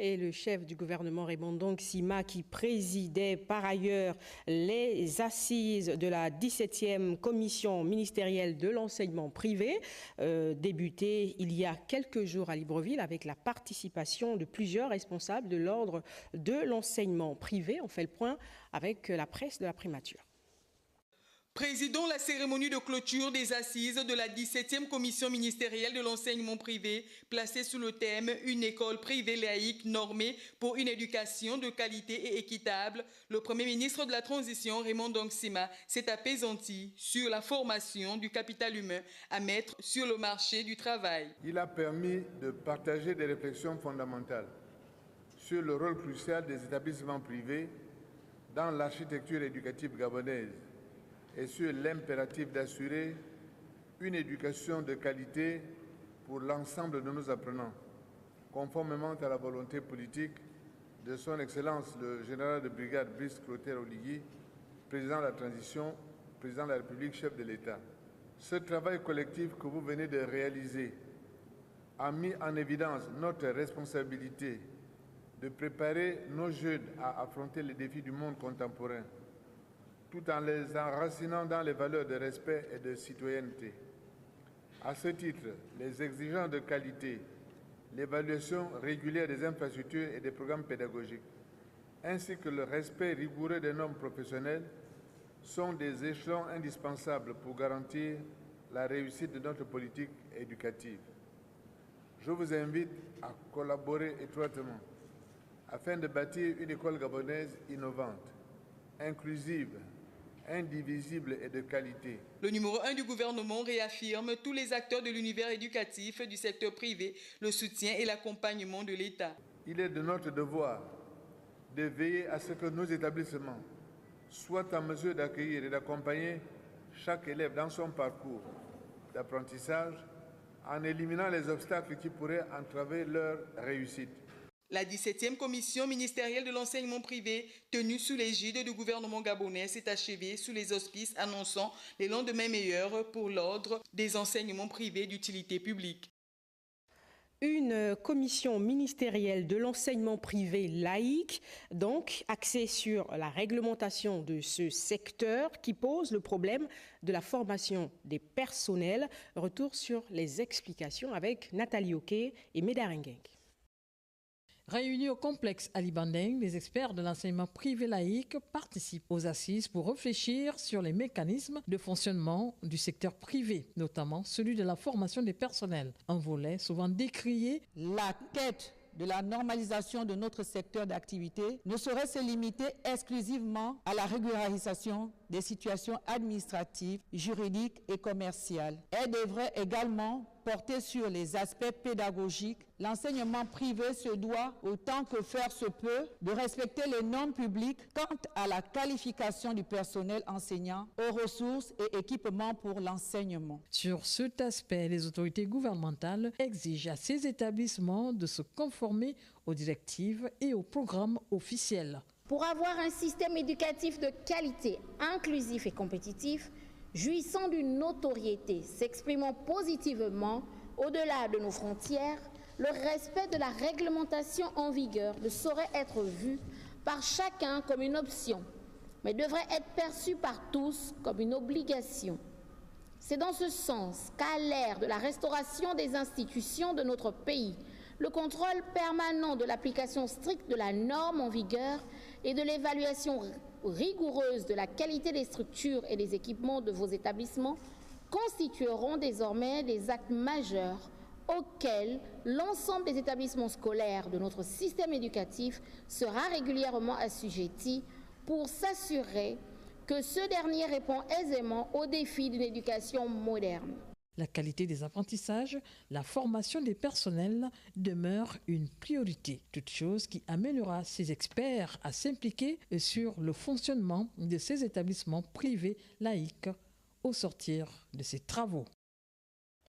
Et le chef du gouvernement Raymond Ndong Sima, qui présidait par ailleurs les assises de la 17e commission ministérielle de l'enseignement privé, débutée il y a quelques jours à Libreville avec la participation de plusieurs responsables de l'ordre de l'enseignement privé. On fait le point avec la presse de la primature. Présidant la cérémonie de clôture des assises de la 17e commission ministérielle de l'enseignement privé, placée sous le thème « Une école privée laïque normée pour une éducation de qualité et équitable », le Premier ministre de la Transition, Raymond Ndong Sima, s'est appesanti sur la formation du capital humain à mettre sur le marché du travail. Il a permis de partager des réflexions fondamentales sur le rôle crucial des établissements privés dans l'architecture éducative gabonaise et sur l'impératif d'assurer une éducation de qualité pour l'ensemble de nos apprenants, conformément à la volonté politique de son Excellence le général de brigade Brice Clotaire Oligui, président de la transition, président de la République, chef de l'État. Ce travail collectif que vous venez de réaliser a mis en évidence notre responsabilité de préparer nos jeunes à affronter les défis du monde contemporain, tout en les enracinant dans les valeurs de respect et de citoyenneté. À ce titre, les exigences de qualité, l'évaluation régulière des infrastructures et des programmes pédagogiques, ainsi que le respect rigoureux des normes professionnelles sont des échelons indispensables pour garantir la réussite de notre politique éducative. Je vous invite à collaborer étroitement afin de bâtir une école gabonaise innovante, inclusive, indivisible et de qualité. Le numéro 1 du gouvernement réaffirme tous les acteurs de l'univers éducatif du secteur privé, le soutien et l'accompagnement de l'État. Il est de notre devoir de veiller à ce que nos établissements soient en mesure d'accueillir et d'accompagner chaque élève dans son parcours d'apprentissage en éliminant les obstacles qui pourraient entraver leur réussite. La 17e commission ministérielle de l'enseignement privé, tenue sous l'égide du gouvernement gabonais, s'est achevée sous les auspices annonçant les lendemains meilleurs pour l'ordre des enseignements privés d'utilité publique. Une commission ministérielle de l'enseignement privé laïque, donc axée sur la réglementation de ce secteur qui pose le problème de la formation des personnels. Retour sur les explications avec Nathalie Oké et Médarengueng. Réunis au complexe Ali Bandeng, les experts de l'enseignement privé laïque participent aux assises pour réfléchir sur les mécanismes de fonctionnement du secteur privé, notamment celui de la formation des personnels, un volet souvent décrié. La quête de la normalisation de notre secteur d'activité ne saurait se limiter exclusivement à la régularisation des situations administratives, juridiques et commerciales. Elle devrait également porter sur les aspects pédagogiques. L'enseignement privé se doit, autant que faire se peut, de respecter les normes publiques quant à la qualification du personnel enseignant, aux ressources et équipements pour l'enseignement. Sur cet aspect, les autorités gouvernementales exigent à ces établissements de se conformer aux directives et aux programmes officiels. Pour avoir un système éducatif de qualité, inclusif et compétitif, jouissant d'une notoriété, s'exprimant positivement au-delà de nos frontières, le respect de la réglementation en vigueur ne saurait être vu par chacun comme une option, mais devrait être perçu par tous comme une obligation. C'est dans ce sens qu'à l'ère de la restauration des institutions de notre pays, le contrôle permanent de l'application stricte de la norme en vigueur et de l'évaluation rigoureuse de la qualité des structures et des équipements de vos établissements constitueront désormais des actes majeurs auxquels l'ensemble des établissements scolaires de notre système éducatif sera régulièrement assujetti pour s'assurer que ce dernier répond aisément aux défis d'une éducation moderne. La qualité des apprentissages, la formation des personnels demeure une priorité. Toute chose qui amènera ces experts à s'impliquer sur le fonctionnement de ces établissements privés laïques au sortir de ces travaux.